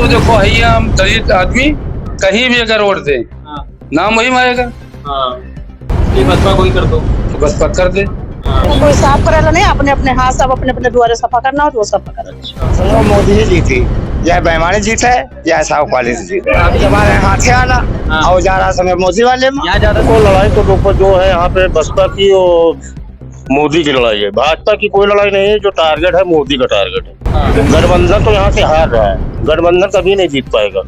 तो देखो भैया, हम दलित आदमी कहीं भी अगर वोट दें, हाँ नाम वही मारेगा, हाँ, ये बसपा को ही कर दो। तो बस पकड़ दे। कोई साफ करेला नहीं, अपने अपने हाथ सब अपने अपने द्वारे सफा करना हो तो वो सफा करे। चलो मोदी ही जीती, या बेईमानी जीत है या साहब वाले से जीत है। अब हमारे हाथ है आना हाँ। और जा रहा समय मोदी वाले में। यहाँ ज्यादा को लड़ाई तो देखो जो है यहाँ पे बसपा की और मोदी की लड़ाई है। भाजपा की कोई लड़ाई नहीं है, जो टारगेट है मोदी का टारगेट है। हाँ। गठबंधन तो यहाँ से हार रहा है, गठबंधन कभी नहीं जीत पाएगा।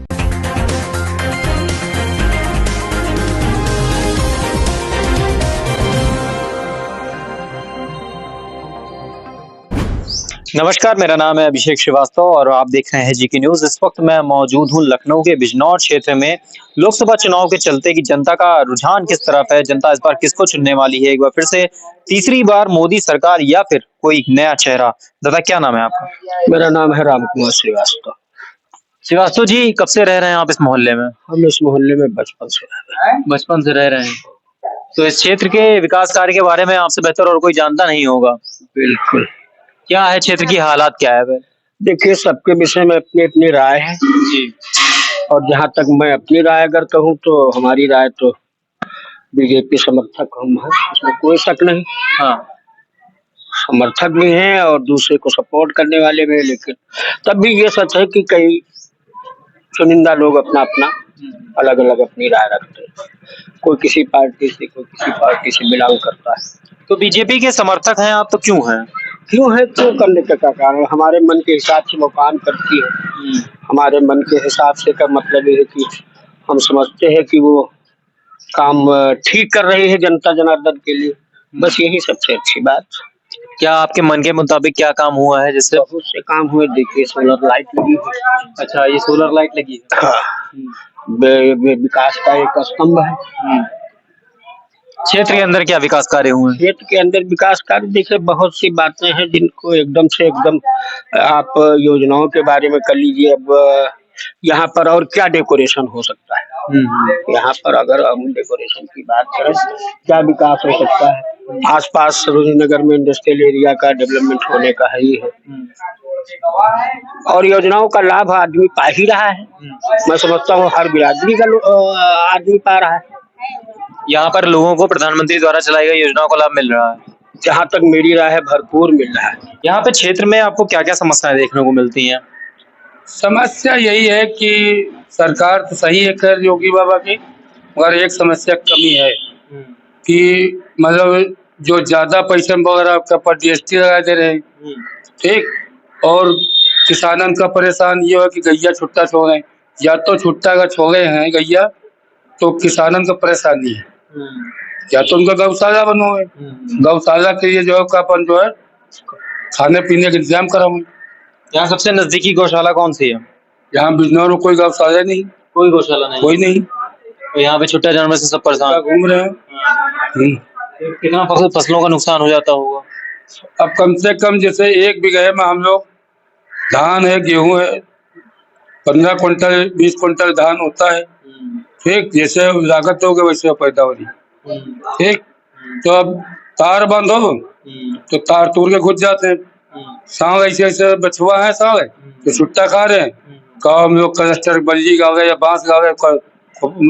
नमस्कार, मेरा नाम है अभिषेक श्रीवास्तव और आप देख रहे हैं जीके न्यूज। इस वक्त मैं मौजूद हूं लखनऊ के बिजनौर क्षेत्र में। लोकसभा चुनाव के चलते कि जनता का रुझान किस तरफ है, जनता इस बार किसको चुनने वाली है, एक बार फिर से तीसरी बार मोदी सरकार या फिर कोई नया चेहरा। दादा क्या नाम है आपका? मेरा नाम है राम कुमार श्रीवास्तव। श्रीवास्तव जी, कब से रह रहे हैं आप इस मोहल्ले में? हम इस मोहल्ले में बचपन से रह रहे हैं। बचपन से रह रहे हैं, तो इस क्षेत्र के विकास कार्य के बारे में आपसे बेहतर और कोई जानता नहीं होगा। बिल्कुल। क्या है क्षेत्र की हालात, क्या है? देखिए, सबके विषय में अपनी अपनी राय है जी। और जहाँ तक मैं अपनी राय अगर कहूँ तो हमारी राय तो बीजेपी समर्थक हम हैं, इसमें कोई शक नहीं। हाँ। समर्थक भी हैं और दूसरे को सपोर्ट करने वाले भी हैं, लेकिन तब भी ये सच है कि कई चुनिंदा लोग अपना अपना अलग अलग अपनी राय रखते हैं। कोई किसी पार्टी से, कोई किसी पार्टी से बिलोंग करता है। तो बीजेपी के समर्थक हैं आप, तो क्यों हैं? क्यों है, क्यों करने का क्या कारण? हमारे मन के हिसाब से वो काम करती है। हमारे मन के हिसाब से का मतलब ये है कि हम समझते हैं कि वो काम ठीक कर रही है जनता जनार्दन के लिए। बस यही सबसे अच्छी बात। क्या आपके मन के मुताबिक क्या काम हुआ है? जैसे बहुत से काम हुए। देखिए, सोलर लाइट लगी है। अच्छा, ये सोलर लाइट लगी है। हाँ। विकास का एक स्तंभ है। क्षेत्र के अंदर क्या विकास कार्य हुए हैं? क्षेत्र के अंदर विकास कार्य, देखिए बहुत सी बातें हैं जिनको एकदम से एकदम आप योजनाओं के बारे में कर लीजिए। अब यहाँ पर और क्या डेकोरेशन हो सकता है? यहाँ पर अगर हम डेकोरेशन की बात करें, क्या विकास हो सकता है? आसपास सरोजनी नगर में इंडस्ट्रियल एरिया का डेवलपमेंट होने का है ही है, और योजनाओं का लाभ आदमी पा ही रहा है। मैं समझता हूँ हर बिरादरी का आदमी पा रहा है। यहाँ पर लोगों को प्रधानमंत्री द्वारा चलाई गई योजनाओं का लाभ मिल रहा है। जहाँ तक मेरी राय है, भरपूर मिल रहा है। यहाँ पे क्षेत्र में आपको क्या क्या समस्याएं देखने को मिलती हैं? समस्या यही है कि सरकार तो सही है खैर योगी बाबा की, मगर एक समस्या कमी है कि मतलब जो ज्यादा पैसे वगैरह का पर जीएसटी लगा दे रहे हैं, ठीक, और किसानन का परेशान ये है कि गैया छुट्टा छोड़े, या तो छुट्टा अगर छोड़े हैं गैया तो किसानन का परेशानी है, या तो उनका गौशाला बनवाए, गौशाला के लिए जो है अपन जो है खाने पीने का इंतजाम कराओ। यहाँ सबसे नजदीकी गौशाला कौन सी है? यहाँ बिजनौर में कोई गौशाला नहीं, कोई गौशाला नहीं। कोई नहीं, तो यहाँ पे छुट्टा जानवर से सब परेशान घूम रहे हैं। कितना फसलों का नुकसान हो जाता होगा? अब कम से कम जैसे 1 बीघे में हम लोग धान है, गेहूं है, 15 क्विंटल 20 क्विंटल धान होता है, ठीक, जैसे लागत होगी वैसे पैदावारी, ठीक। तो अब तार बंद हो तो तार तोड़ के घुस जाते हैं। सांग ऐसे ऐसे बछुआ है, सांग तो छुट्टा खा रहे हैं, गाँव हम लोग कलस्टर बल्ली गावे या बांस गावे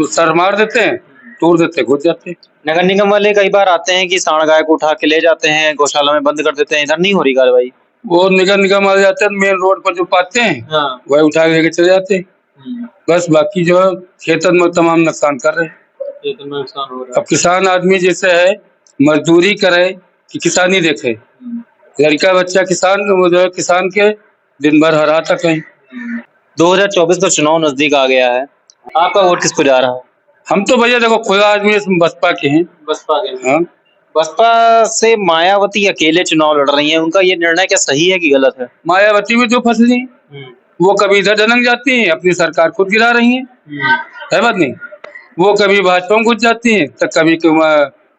सर मार देते हैं, तोड़ देते हैं, घुस जाते हैं। नगर निगम वाले कई बार आते हैं कि सांड गाय को उठा के ले जाते हैं, गौशाला में बंद कर देते हैं, इधर नहीं हो रही कार्रवाई? वो नगर निगम आ जाते हैं, मेन रोड पर जो पाते हैं वह उठा के लेके चले जाते हैं। बस बाकी जो है खेतन में तमाम नुकसान कर रहे हैं। अब किसान आदमी जैसे है मजदूरी करे कि किसानी देखे, लड़का बच्चा किसान वो जो है किसान के दिन भर हरा तक है। 2024 का चुनाव नजदीक आ गया है, आपका वोट किसको जा रहा है? हम तो भैया देखो खुदा आदमी बसपा के हैं। बसपा के? हाँ। बसपा से मायावती अकेले चुनाव लड़ रही हैं, उनका ये निर्णय क्या सही है कि गलत है? मायावती भी जो फंसली, वो कभी इधर ढलक जाती है, अपनी सरकार खुद गिरा रही है बात नहीं। वो कभी भाजपा में घुस जाती है तो कभी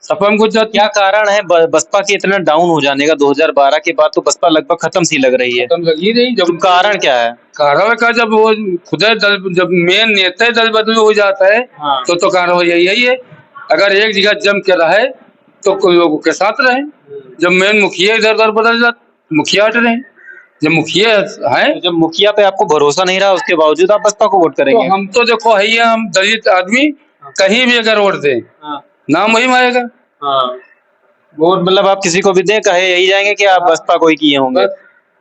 सपा में घुस जाती क्या कारण है बसपा के इतना डाउन हो जाने का? 2012 के बाद तो बसपा लगभग खत्म सी लग रही है। है, लगी रही। जब कारण क्या है? कारण का जब वो खुदा दल जब मेन नेता दल बदल हो जाता है तो कारण यही है। अगर एक जगह जम के रहे तो लोगों के साथ रहे, जब मेन मुखिया इधर उधर बदल जाते मुखिया हट रहे, जब मुखिया है जब मुखिया पे आपको भरोसा नहीं रहा उसके बावजूद आप बसपा को वोट तो करेंगे? हम तो देखो है ही है, हम दलित आदमी कहीं भी अगर वोट दें हाँ नाम वही आएगा। हाँ, वोट मतलब आप किसी को भी दें कहे यही जाएंगे कि आप बसपा को ही किए होंगे,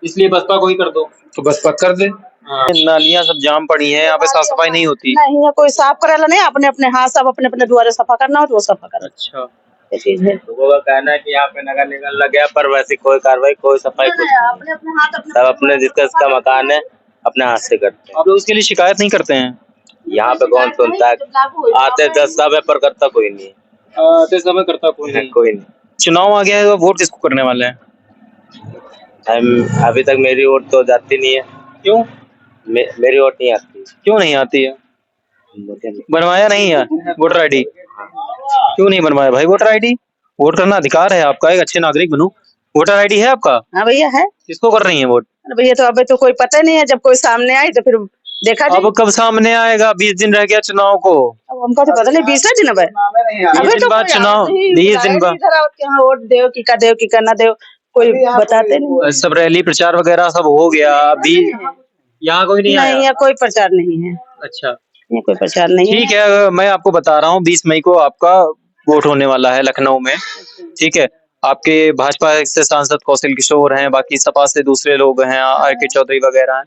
इसलिए बसपा को ही कर दो। तो बस पकड़ दे। हाँ। नालियां सब जाम पड़ी हैं, यहाँ पे साफ सफाई नहीं होती। नहीं है, कोई साफ करेला नहीं, अपने अपने हाथ सब अपने अपने द्वारे सफा करना हो तो वो सफा करना। अच्छा, ये चीज है। लोगों का कहना है कि यहाँ पे नगर निगम लग गया पर वैसी कोई कार्रवाई कोई सफाई कुछ नहीं। अपने अपने हाथ सब अपने जिसका मकान है अपने हाथ से करते हैं। आप लोग उसके लिए शिकायत नहीं करते हैं? यहाँ पे कौन सुनता है, आते 10 समय पर करता कोई नहीं है। तो समय करता कोई नहीं। कोई नहीं। चुनाव आ गया है तो वोट किसको करने वाले हैं? अभी तक मेरी वोट तो जाती नहीं है। क्यों? मेरी वोट नहीं आती। क्यों नहीं आती है? मुझे नहीं। बनवाया नहीं है वोटर आईडी? क्यों नहीं बनवाया भाई वोटर आईडी? वोट करना अधिकार है आपका, एक अच्छे नागरिक बनो। वोटर आईडी है आपका? हाँ भैया है। किसको कर रही है वोट? अरे भैया तो अभी तो कोई पता नहीं है, जब कोई सामने आई तो फिर देखा जाए। अब कब सामने आएगा? 20 दिन रह गया चुनाव को। अब हमको तो पता नहीं, 20 दिन अब है। 20 दिन बाद चुनाव, 20 दिन बाद वोट देव की का ना देव कोई बताते नहीं। सब रैली प्रचार वगैरह सब हो गया, अभी यहाँ कोई नहीं आया? नहीं है, कोई प्रचार नहीं है। अच्छा यहाँ कोई प्रचार नहीं है। ठीक है, मैं आपको बता रहा हूँ 20 मई को आपका वोट होने वाला है लखनऊ में। ठीक है, आपके भाजपा से सांसद कौशल किशोर हैं, बाकी सपा से दूसरे लोग हैं, आर.के. चौधरी वगैरह हैं।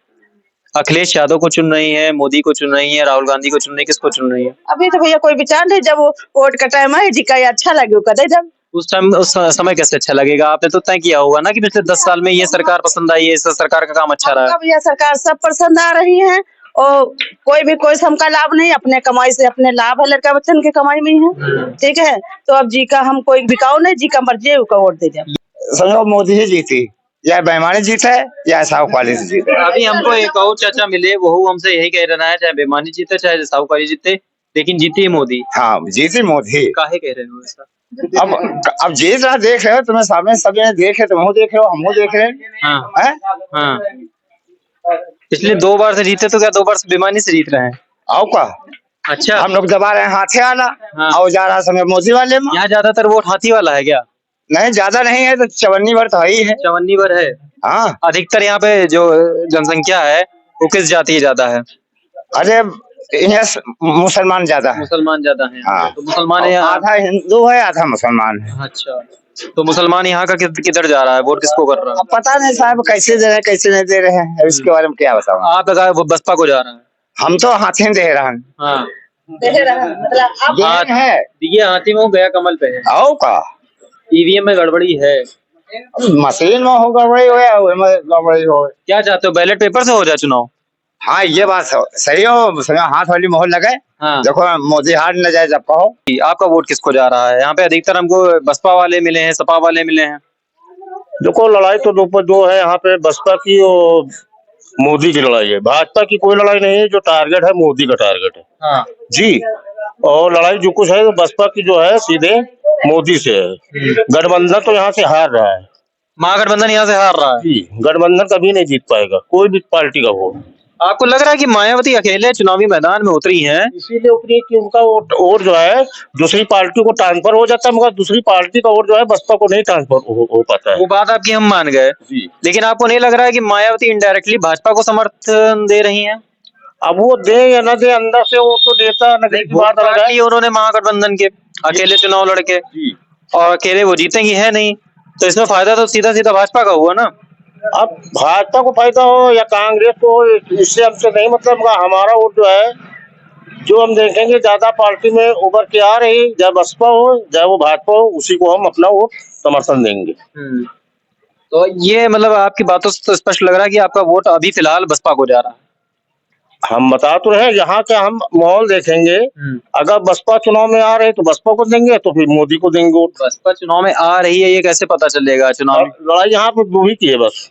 अखिलेश यादव को चुन रही है, मोदी को चुन रही है, राहुल गांधी को चुन रही है, किसको चुन रही है? अभी तो भैया कोई विचार नहीं, जब वो वोट का टाइम है जी का अच्छा लगे वो कर दे। जब उस टाइम उस समय कैसे अच्छा लगेगा? आपने तो तय किया होगा ना कि पिछले 10 साल में ये सरकार पसंद आई है, इस सरकार का काम अच्छा रहा है। भैया सरकार सब पसंद आ रही है और कोई हमका लाभ नहीं, अपने कमाई से अपने लाभ है, लड़का बच्चन की कमाई में है। ठीक है, तो अब जी का हम कोई बिकाऊ नहीं, जी का मर्जी है उसका वोट दे दे। समझो मोदी ही जीती, या बेईमानी जीत है या साहूकारी से जीत है। अभी हमको एक और चाचा मिले, वो हमसे यही कह रहा है, चाहे बेईमानी जीते चाहे साहूकारी जीते, लेकिन जीती है मोदी। हाँ जीती मोदी। काहे कह रहे हो ऐसा? अब जीत रहा देख रहे हो, तुम्हें सामने सब देख रहे, तुम देख रहे हो, हम देख रहे हैं। हाँ हैं? हाँ, पिछले 2 बार से जीते तो क्या 2 बार से बेईमानी से जीत रहे हैं? आओ का अच्छा, हम लोग दबा रहे हैं हाथे आना। हाँ। और जा रहा समय मोदी वाले में। यहाँ ज्यादातर वोट हाथी वाला है क्या? नहीं ज्यादा नहीं है तो 54 भर तो ही है। 54 भर है। हाँ अधिकतर यहाँ पे जो जनसंख्या है वो किस जाति की ज्यादा है? अरे यहाँ मुसलमान ज्यादा है। मुसलमान ज्यादा है। हाँ। तो मुसलमान है यहाँ। आधा हिंदू है आधा मुसलमान है। अच्छा, तो मुसलमान यहाँ का किधर जा रहा है? वोट किसको कर रहा है? अब पता नहीं साहब कैसे दे रहे हैं कैसे नहीं दे रहे हैं, अब इसके बारे में क्या बताऊं। आप बता, वो बसपा को जा रहा है। हम तो हाथी दे रहे हैं। हाँ, मतलब अब देन है ये हाथी में हो गया कमल पे है। आओ का ईवीएम में गड़बड़ी है। मशीन में हो गड़बड़ी हो या में गड़बड़ी हो। क्या चाहते हो, बैलेट पेपर से हो जाए चुनाव? हाँ ये बात सही हो, हाथ वाली मोहर लगे। हाँ, देखो मोदी हार न जाए जब कहो। आपका वोट किसको जा रहा है? यहाँ पे अधिकतर हमको बसपा वाले मिले हैं, सपा वाले मिले हैं। देखो लड़ाई तो दो है यहाँ पे, बसपा की और मोदी की लड़ाई है। भाजपा की कोई लड़ाई नहीं है, जो टारगेट है मोदी का टारगेट है। हाँ जी, और लड़ाई जो कुछ है तो बसपा की जो है सीधे मोदी से है। गठबंधन तो यहाँ से हार रहा है। महागठबंधन यहाँ से हार रहा है। जी, गठबंधन कभी नहीं जीत पाएगा कोई भी पार्टी का वोट। आपको लग रहा है कि मायावती अकेले चुनावी मैदान में उतरी हैं? इसीलिए ऊपरी कि उनका वोट जो है दूसरी पार्टी को ट्रांसफर हो जाता है, मगर दूसरी पार्टी का वोट जो है बसपा को नहीं ट्रांसफर हो पाता है। वो बात आपकी हम मान गए, लेकिन आपको नहीं लग रहा है कि मायावती इनडायरेक्टली भाजपा को समर्थन दे रही हैं? अब वो दे या न दे, अंदर से वो तो देता न दे की बात अलग है। उन्होंने महागठबंधन के अकेले चुनाव लड़के, और अकेले वो जीतेंगी है नहीं, तो इसमें फायदा तो सीधा सीधा भाजपा का हुआ ना। अब भाजपा को फायदा हो या कांग्रेस को, इससे हमसे नहीं मतलब, हमारा वोट जो है जो हम देखेंगे ज्यादा पार्टी में उभर के आ रही, चाहे बसपा हो चाहे वो भाजपा हो, उसी को हम अपना वोट समर्थन देंगे। तो ये मतलब आपकी बातों से तो स्पष्ट लग रहा है कि आपका वोट अभी फिलहाल बसपा को जा रहा है। हम बता तो रहे, यहाँ का हम माहौल देखेंगे, अगर बसपा चुनाव में आ रहे तो बसपा को देंगे, तो फिर मोदी को देंगे वोट। बसपा चुनाव में आ रही है ये कैसे पता चलेगा? चुनाव लड़ाई यहाँ पे दो ही की है बस।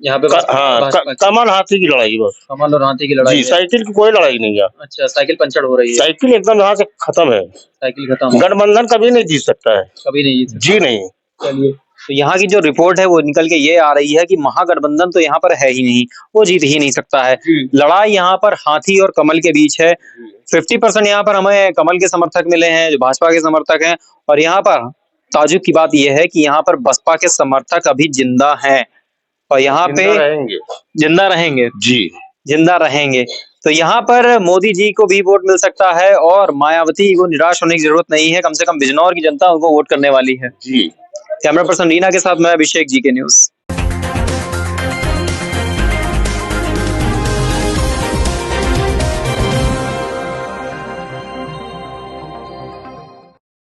यहाँ पे हाँ, कमल हाथी की लड़ाई बस। कमल और हाथी की लड़ाई जी, है। साइकिल की कोई लड़ाई नहीं है। अच्छा, साइकिल पंचर हो रही है। साइकिल एकदम यहाँ से खत्म है। साइकिल खत्म, गठबंधन कभी नहीं जीत सकता है, कभी नहीं जीत सकता। जी नहीं। चलिए, तो यहाँ की जो रिपोर्ट है वो निकल के ये आ रही है कि महागठबंधन तो यहाँ पर है ही नहीं, वो जीत ही नहीं सकता है। लड़ाई यहाँ पर हाथी और कमल के बीच है। 50% यहाँ पर हमें कमल के समर्थक मिले हैं जो भाजपा के समर्थक हैं, और यहाँ पर ताजुब की बात यह है कि यहाँ पर बसपा के समर्थक अभी जिंदा हैं। और यहाँ पे रहेंगे जिंदा रहेंगे। जी। जिंदा रहेंगे। तो यहाँ पर मोदी जी को भी वोट मिल सकता है और मायावती को निराश होने की जरूरत नहीं है, कम से कम बिजनौर की जनता उनको वोट करने वाली है। जी। कैमरा पर्सन रीना के साथ मैं अभिषेक, जी के न्यूज।